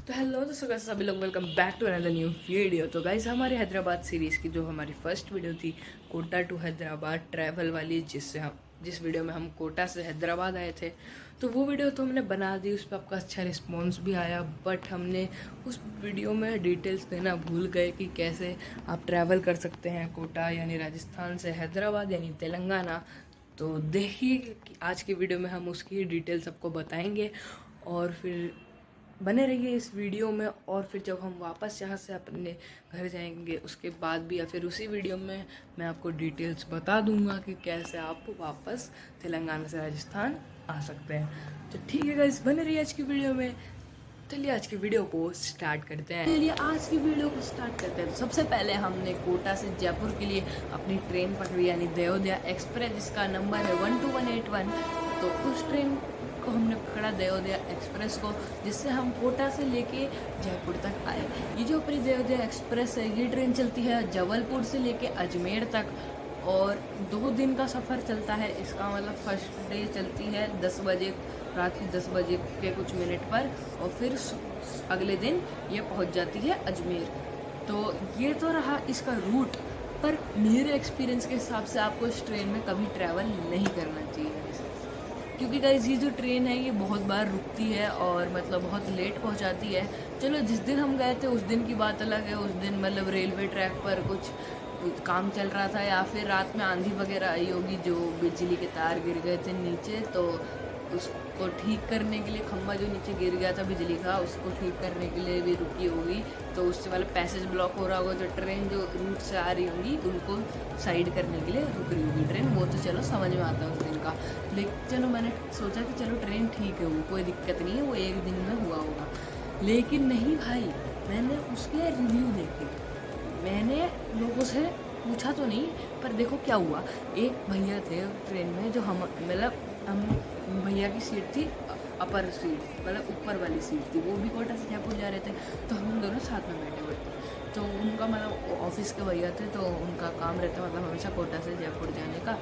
तो हेलो दोस्तों, कैसे सभी लोग, welcome back to another new video. तो गाइस, हमारे हैदराबाद सीरीज़ की जो हमारी फर्स्ट वीडियो थी कोटा टू हैदराबाद ट्रैवल वाली, जिस वीडियो में हम कोटा से हैदराबाद आए थे, तो वो वीडियो तो हमने बना दी। उस पर आपका अच्छा रिस्पांस भी आया, बट हमने उस वीडियो में डिटेल्स देना भूल गए कि कैसे आप ट्रैवल कर सकते हैं कोटा यानी राजस्थान से हैदराबाद यानी तेलंगाना। तो देखिए कि आज की वीडियो में हम उसकी डिटेल्स आपको बताएंगे और फिर बने रहिए इस वीडियो में। और फिर जब हम वापस यहाँ से अपने घर जाएंगे उसके बाद भी या फिर उसी वीडियो में मैं आपको डिटेल्स बता दूंगा कि कैसे आप वापस तेलंगाना से राजस्थान आ सकते हैं। तो ठीक है गाइस, बने रहिए आज की वीडियो में। चलिए आज की वीडियो को स्टार्ट करते हैं। चलिए आज की वीडियो को स्टार्ट करते हैं। तो सबसे पहले हमने कोटा से जयपुर के लिए अपनी ट्रेन पकड़ी यानी दयोदया एक्सप्रेस, जिसका नंबर है 12181। तो उस ट्रेन को हमने पकड़ा, दयोदया एक्सप्रेस को, जिससे हम कोटा से लेके जयपुर तक आए। ये जो अपनी दयोदया एक्सप्रेस है, ये ट्रेन चलती है जबलपुर से लेके अजमेर तक और 2 दिन का सफ़र चलता है। इसका मतलब फर्स्ट डे चलती है 10 बजे, रात के 10 बजे के कुछ मिनट पर, और फिर अगले दिन ये पहुंच जाती है अजमेर। तो ये तो रहा इसका रूट, पर मेरे एक्सपीरियंस के हिसाब से आपको इस ट्रेन में कभी ट्रैवल नहीं करना चाहिए, क्योंकि गाइस ये जो ट्रेन है ये बहुत बार रुकती है और मतलब बहुत लेट पहुंचाती है। चलो जिस दिन हम गए थे उस दिन की बात अलग है। उस दिन मतलब रेलवे ट्रैक पर कुछ काम चल रहा था या फिर रात में आंधी वगैरह आई होगी, जो बिजली के तार गिर गए थे नीचे, तो उसको ठीक करने के लिए, खंभा जो नीचे गिर गया था बिजली का, उसको ठीक करने के लिए भी रुकी होगी। तो उससे वाला पैसेज ब्लॉक हो रहा होगा, जो ट्रेन जो रूट से आ रही होंगी उनको साइड करने के लिए रुक रही होगी ट्रेन। वो तो चलो समझ में आता है उस दिन का। लेकिन चलो मैंने सोचा कि चलो ट्रेन ठीक है, वो कोई दिक्कत नहीं है, वो एक दिन में हुआ होगा। लेकिन नहीं भाई, मैंने उसके रिव्यू देखे, मैंने लोगों से पूछा तो नहीं, पर देखो क्या हुआ। एक भैया थे ट्रेन में, जो हम भैया की सीट थी अपर सीट, मतलब ऊपर वाली सीट थी। वो भी कोटा से जयपुर जा रहे थे, तो हम दोनों साथ में बैठे हुए थे। तो उनका मतलब ऑफिस के भैया थे, तो उनका काम रहता मतलब हमेशा कोटा से जयपुर जाने का।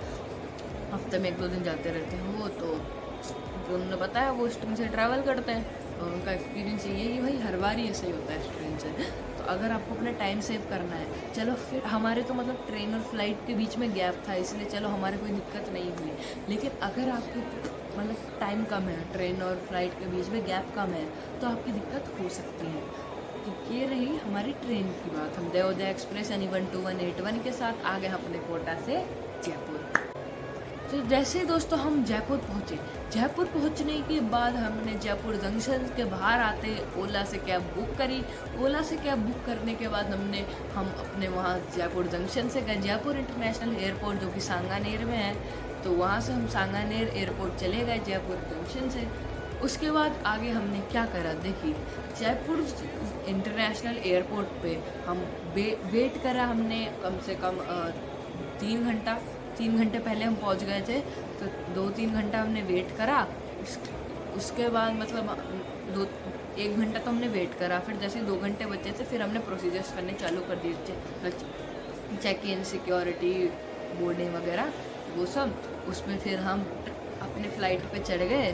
हफ्ते में 1-2 दिन जाते रहते हैं वो। तो उन्होंने बताया वो इस ट्रेन से ट्रैवल करते हैं, और उनका एक्सपीरियंस ये है कि भाई हर बार ही ऐसे ही होता है इस ट्रेन से। तो अगर आपको अपना टाइम सेव करना है, चलो फिर हमारे तो मतलब ट्रेन और फ्लाइट के बीच में गैप था, इसलिए चलो हमारे कोई दिक्कत नहीं हुई। लेकिन अगर आपके मतलब टाइम कम है, ट्रेन और फ्लाइट के बीच में गैप कम है, तो आपकी दिक्कत हो सकती है। तो ये रही हमारी ट्रेन की बात। हम दयोदया एक्सप्रेस यानी 12181 के साथ आ गए अपने कोटा से जयपुर। तो जैसे ही दोस्तों हम जयपुर पहुँचे, जयपुर पहुँचने के बाद हमने जयपुर जंक्शन के बाहर आते ओला से कैब बुक करी। ओला से कैब बुक करने के बाद हम अपने वहाँ जयपुर जंक्शन से गए जयपुर इंटरनेशनल एयरपोर्ट, जो कि सांगानेर में है। तो वहाँ से हम सांगानेर एयरपोर्ट चले गए जयपुर जंक्शन से। उसके बाद आगे हमने क्या करा, देखिए जयपुर इंटरनेशनल एयरपोर्ट पे हम वेट करा हमने कम से कम 3 घंटे पहले हम पहुंच गए थे। तो 2-3 घंटा हमने वेट करा। उसके बाद मतलब 1 घंटा तो हमने वेट करा। फिर जैसे 2 घंटे बचे थे, फिर हमने प्रोसीजर्स करने चालू कर दिए, चेक इन, सिक्योरिटी, बोर्डिंग वगैरह वो सब। उसमें फिर हम अपने फ़्लाइट पे चढ़ गए।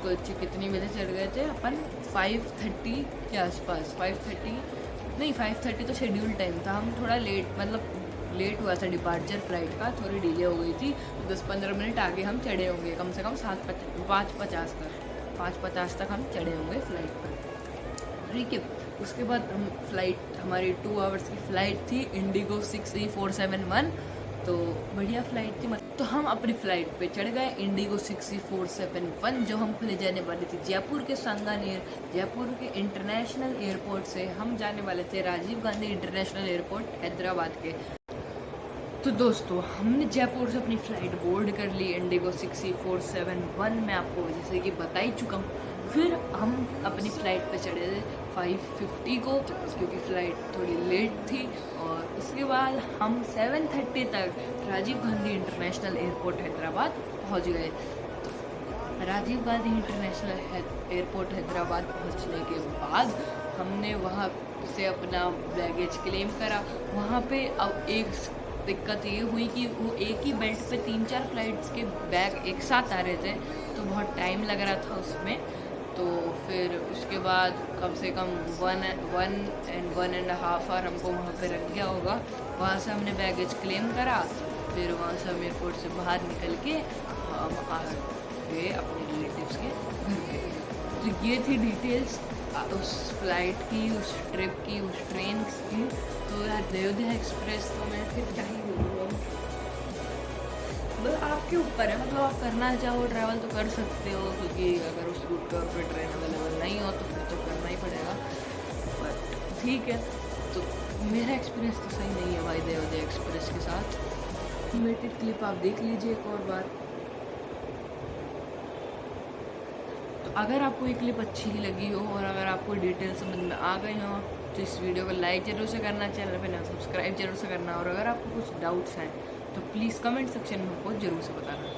कुछ कितनी बजे चढ़ गए थे अपन, 5:30 के आसपास। 5:30 तो शेड्यूल टाइम था। हम थोड़ा लेट हुआ था डिपार्चर फ्लाइट का, थोड़ी डिले हो गई थी। 10-15 मिनट आगे हम चढ़े होंगे, कम से कम 5:50 तक हम चढ़े होंगे फ़्लाइट पर। ठीक है, उसके बाद हमारी 2 आवर्स की फ़्लाइट थी, इंडिगो 63471। तो बढ़िया फ़्लाइट थी। तो हम अपनी फ़्लाइट पे चढ़ गए इंडिगो 63471, जो हमको ले जाने वाली थी जयपुर के सांगानेर। जयपुर के इंटरनेशनल एयरपोर्ट से हम जाने वाले थे राजीव गांधी इंटरनेशनल एयरपोर्ट हैदराबाद के। तो दोस्तों हमने जयपुर से अपनी फ़्लाइट बोर्ड कर ली इंडिगो 63471, मैं आपको जैसे कि बता ही चुका हूँ। फिर हम अपनी फ़्लाइट पे चढ़े थे 5:50 को, क्योंकि फ़्लाइट थोड़ी लेट थी। और उसके बाद हम 7:30 तक राजीव गांधी इंटरनेशनल एयरपोर्ट हैदराबाद पहुँच गए। तो राजीव गांधी इंटरनेशनल एयरपोर्ट हैदराबाद पहुँचने के बाद हमने वहाँ से अपना बैगेज क्लेम करा। वहाँ पे अब एक दिक्कत ये हुई कि वो एक ही बेल्ट पे 3-4 फ्लाइट्स के बैग एक साथ आ रहे थे, तो बहुत टाइम लग रहा था उसमें। तो फिर उसके बाद कम से कम 1.5 आवर हमको वहाँ पे रख गया होगा। वहाँ से हमने बैगेज क्लेम करा, फिर वहाँ से हम एयरपोर्ट से बाहर निकल के हम आ गए अपने रिलेटिव्स के घर पे। तो ये थी डिटेल्स उस फ्लाइट की, उस ट्रिप की, उस ट्रेन की। तो यार अयोध्या एक्सप्रेस तो मैं फिर क्या ही बोलूँ, मतलब आपके ऊपर है। मतलब आप करना चाहो ट्रैवल तो कर सकते हो, क्योंकि अगर उस रूट पर फिर ट्रेन अवेलेबल नहीं हो तो फिर तो करना ही पड़ेगा। बट ठीक है, तो मेरा एक्सपीरियंस तो सही नहीं है भाई अयोध्या एक्सप्रेस के साथ। एनिमेटेड क्लिप आप देख लीजिए एक और बार। तो अगर आपको ये क्लिप अच्छी लगी हो और अगर आपको डिटेल समझ में आ गई हो तो इस वीडियो को लाइक जरूर से करना, चैनल पे ना सब्सक्राइब जरूर से करना, और अगर आपको कुछ डाउट्स हैं तो प्लीज़ कमेंट सेक्शन में हमको ज़रूर से बताना।